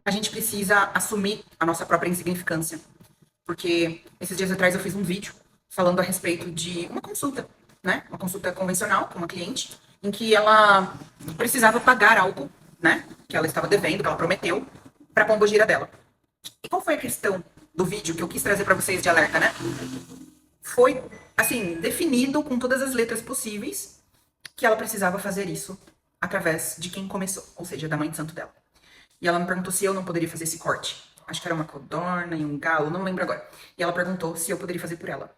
a gente precisa assumir a nossa própria insignificância. Porque esses dias atrás eu fiz um vídeo falando a respeito de uma consulta, né? Uma consulta convencional com uma cliente, em que ela precisava pagar algo, né? Que ela estava devendo, que ela prometeu, para a pombogira dela. E qual foi a questão do vídeo que eu quis trazer para vocês de alerta, né? Foi, assim, definido com todas as letras possíveis que ela precisava fazer isso através de quem começou, ou seja, da mãe de santo dela. E ela me perguntou se eu não poderia fazer esse corte. Acho que era uma codorna e um galo, não lembro agora. E ela perguntou se eu poderia fazer por ela.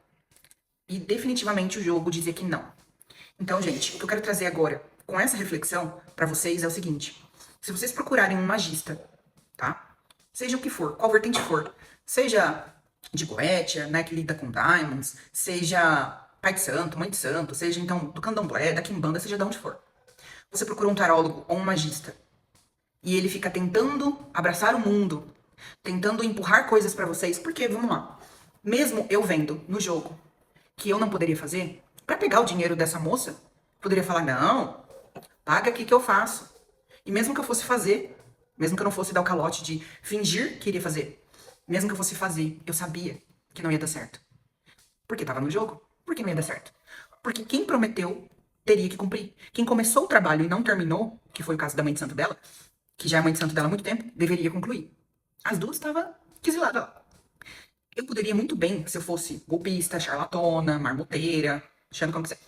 E definitivamente o jogo dizia que não. Então, gente, o que eu quero trazer agora com essa reflexão para vocês é o seguinte: se vocês procurarem um magista, tá? Seja o que for, qual vertente for, seja de Goetia, né, que lida com diamonds, seja pai de santo, mãe de santo, seja então do candomblé, da quimbanda, seja de onde for. Você procura um tarólogo ou um magista e ele fica tentando abraçar o mundo, tentando empurrar coisas pra vocês, porque, vamos lá, mesmo eu vendo no jogo que eu não poderia fazer, pra pegar o dinheiro dessa moça, poderia falar, não, paga aqui que eu faço. E mesmo que eu fosse fazer, mesmo que eu não fosse dar o calote de fingir que iria fazer, mesmo que eu fosse fazer, eu sabia que não ia dar certo. Porque tava no jogo. Por que não ia dar certo? Porque quem prometeu teria que cumprir. Quem começou o trabalho e não terminou, que foi o caso da mãe de santo dela, que já é mãe de santo dela há muito tempo, deveria concluir. As duas estavam quiziladas lá. Eu poderia muito bem, se eu fosse golpista, charlatona, marmoteira, achando como quiser,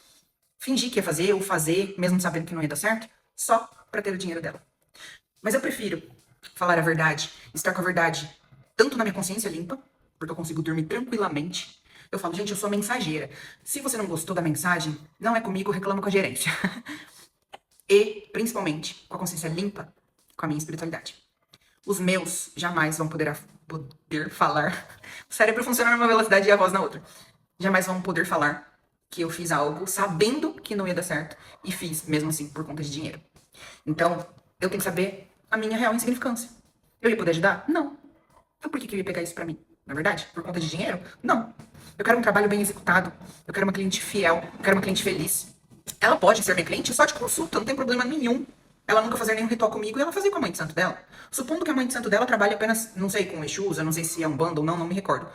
fingir que ia fazer ou fazer, mesmo sabendo que não ia dar certo, só pra ter o dinheiro dela. Mas eu prefiro falar a verdade, estar com a verdade tanto na minha consciência limpa, porque eu consigo dormir tranquilamente. Eu falo, gente, eu sou mensageira. Se você não gostou da mensagem, não é comigo, reclama com a gerência. E, principalmente, com a consciência limpa, com a minha espiritualidade. Os meus jamais vão poder falar. O cérebro funciona numa velocidade e a voz na outra. Jamais vão poder falar que eu fiz algo sabendo que não ia dar certo e fiz, mesmo assim, por conta de dinheiro. Então, eu tenho que saber a minha real insignificância. Eu ia poder ajudar? Não. Então por que eu ia pegar isso pra mim? Na verdade, por conta de dinheiro? Não. Eu quero um trabalho bem executado. Eu quero uma cliente fiel. Eu quero uma cliente feliz. Ela pode ser minha cliente só de consulta, não tem problema nenhum. Ela nunca fazer nenhum ritual comigo e ela fazer com a mãe de santo dela. Supondo que a mãe de santo dela trabalhe apenas, não sei, com Exus, eu não sei se é um bando ou não, não me recordo.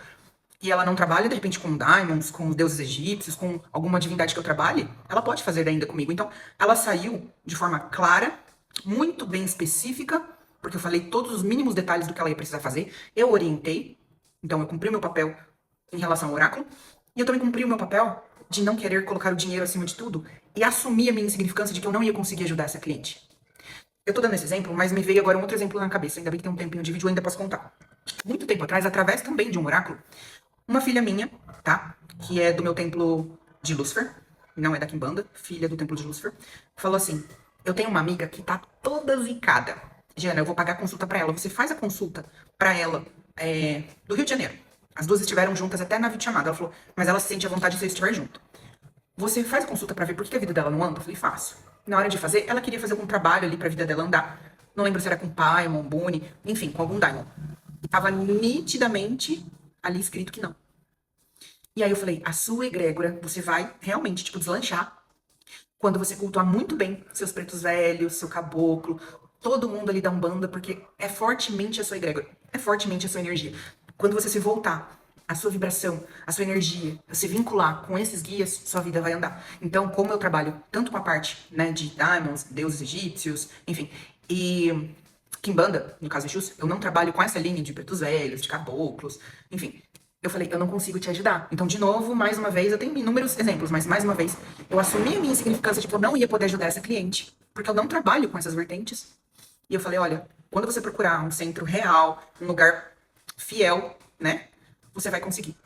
E ela não trabalha, de repente, com diamonds, com os deuses egípcios, com alguma divindade que eu trabalhe, ela pode fazer ainda comigo. Então, ela saiu de forma clara, muito bem específica, porque eu falei todos os mínimos detalhes do que ela ia precisar fazer. Eu orientei, então eu cumpri o meu papel em relação ao oráculo, e eu também cumpri o meu papel de não querer colocar o dinheiro acima de tudo e assumir a minha insignificância de que eu não ia conseguir ajudar essa cliente. Eu tô dando esse exemplo, mas me veio agora um outro exemplo na cabeça. Ainda bem que tem um tempinho de vídeo, eu ainda posso contar. Muito tempo atrás, através também de um oráculo, uma filha minha, tá? Que é do meu templo de Lúcifer, não é da Quimbanda, filha do templo de Lúcifer, falou assim: eu tenho uma amiga que tá toda zicada. Jana, eu vou pagar a consulta pra ela. Você faz a consulta pra ela do Rio de Janeiro. As duas estiveram juntas até na videochamada. Ela falou, mas ela se sente à vontade se eu estiver junto. Você faz a consulta pra ver por que a vida dela não anda? Eu falei, faço. Na hora de fazer, ela queria fazer algum trabalho ali pra vida dela andar. Não lembro se era com Paimon, Boone, enfim, com algum Daimon. E tava nitidamente ali escrito que não. E aí eu falei, a sua egrégora, você vai realmente, tipo, deslanchar quando você cultuar muito bem seus pretos velhos, seu caboclo, todo mundo ali da Umbanda, porque é fortemente a sua egrégora, é fortemente a sua energia. Quando você se voltar, a sua vibração, a sua energia, se vincular com esses guias, sua vida vai andar. Então, como eu trabalho tanto com a parte, né, de diamonds, deuses egípcios, enfim, e Kimbanda, no caso Exus, eu não trabalho com essa linha de pretos velhos, de caboclos, enfim. Eu falei, eu não consigo te ajudar. Então, de novo, mais uma vez, eu tenho inúmeros exemplos, mas mais uma vez, eu assumi a minha insignificância de que eu não ia poder ajudar essa cliente, porque eu não trabalho com essas vertentes. E eu falei, olha, quando você procurar um centro real, um lugar fiel, né, você vai conseguir.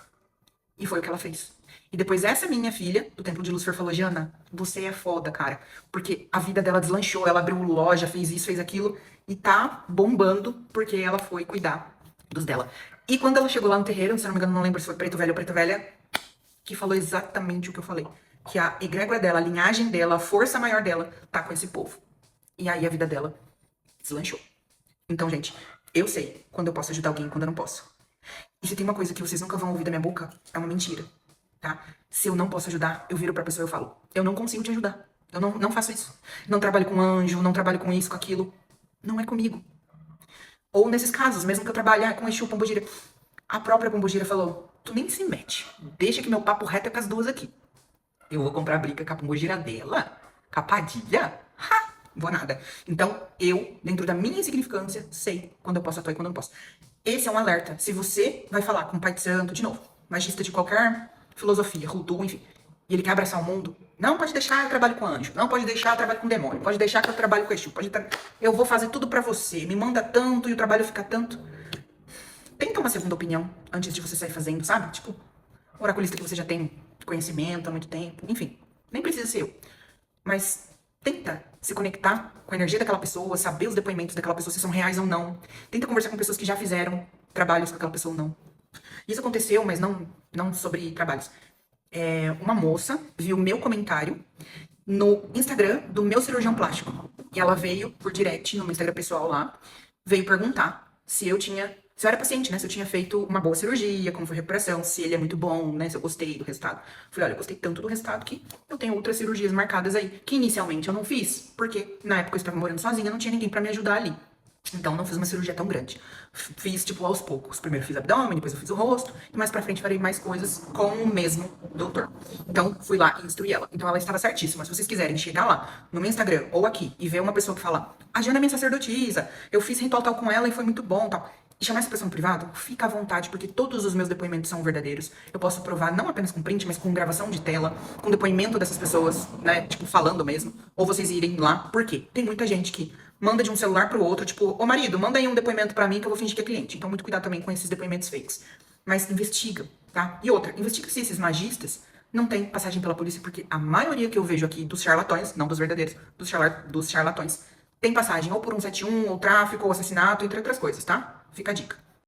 E foi o que ela fez. E depois essa minha filha, do Templo de Lúcifer, falou, Jana, você é foda, cara. Porque a vida dela deslanchou, ela abriu loja, fez isso, fez aquilo, e tá bombando porque ela foi cuidar dos dela. E quando ela chegou lá no terreiro, se eu não me engano, não lembro se foi preto velho ou preta velha, que falou exatamente o que eu falei. Que a egrégora dela, a linhagem dela, a força maior dela, tá com esse povo. E aí a vida dela deslanchou. Então, gente, eu sei quando eu posso ajudar alguém e quando eu não posso. E se tem uma coisa que vocês nunca vão ouvir da minha boca, é uma mentira, tá? Se eu não posso ajudar, eu viro pra pessoa e eu falo, eu não consigo te ajudar. Eu não faço isso. Não trabalho com anjo, não trabalho com isso, com aquilo. Não é comigo. Ou nesses casos, mesmo que eu trabalhe com Exu Pombogira, a própria Pombogira falou, tu nem se mete, deixa que meu papo reto é com as duas aqui. Eu vou comprar briga com a Pombogira dela? Com a Padilha? Ha! Vou nada. Então, eu, dentro da minha insignificância, sei quando eu posso atuar e quando eu não posso. Esse é um alerta. Se você vai falar com o Pai de Santo, de novo, magista de qualquer filosofia, cultura, enfim, e ele quer abraçar o mundo, não pode deixar eu trabalho com anjo, não pode deixar eu trabalho com demônio, pode deixar que eu trabalho com Exu, eu vou fazer tudo pra você, me manda tanto e o trabalho fica tanto. Tenta uma segunda opinião antes de você sair fazendo, sabe? Tipo, oraculista que você já tem conhecimento há muito tempo, enfim, nem precisa ser eu. Mas tenta se conectar com a energia daquela pessoa, saber os depoimentos daquela pessoa, se são reais ou não. Tenta conversar com pessoas que já fizeram trabalhos com aquela pessoa ou não. Isso aconteceu, mas não sobre trabalhos. Uma moça viu meu comentário no Instagram do meu cirurgião plástico. E ela veio por direct no meu Instagram pessoal lá, veio perguntar se eu era paciente, né? Se eu tinha feito uma boa cirurgia, como foi a recuperação, se ele é muito bom, né? Se eu gostei do resultado. Falei, olha, eu gostei tanto do resultado que eu tenho outras cirurgias marcadas aí, que inicialmente eu não fiz, porque na época eu estava morando sozinha, não tinha ninguém pra me ajudar ali. Então não fiz uma cirurgia tão grande. Fiz, tipo, aos poucos. Primeiro fiz abdômen, depois eu fiz o rosto, e mais pra frente farei mais coisas com o mesmo doutor. Então fui lá e instruí ela. Então ela estava certíssima. Se vocês quiserem chegar lá no meu Instagram ou aqui e ver uma pessoa que fala, a Jana é minha sacerdotisa, eu fiz ritual tal com ela e foi muito bom, tal. E chamar essa pessoa no privado, fica à vontade, porque todos os meus depoimentos são verdadeiros. Eu posso provar não apenas com print, mas com gravação de tela, com depoimento dessas pessoas, né? Tipo, falando mesmo. Ou vocês irem lá. Por quê? Tem muita gente que manda de um celular pro outro, tipo, ô marido, manda aí um depoimento pra mim que eu vou fingir que é cliente. Então, muito cuidado também com esses depoimentos fakes. Mas investiga, tá? E outra, investiga se esses magistas não têm passagem pela polícia, porque a maioria que eu vejo aqui dos charlatões, não dos verdadeiros, dos charlatões, tem passagem ou por 171, ou tráfico, ou assassinato, entre outras coisas, tá? Fica a dica.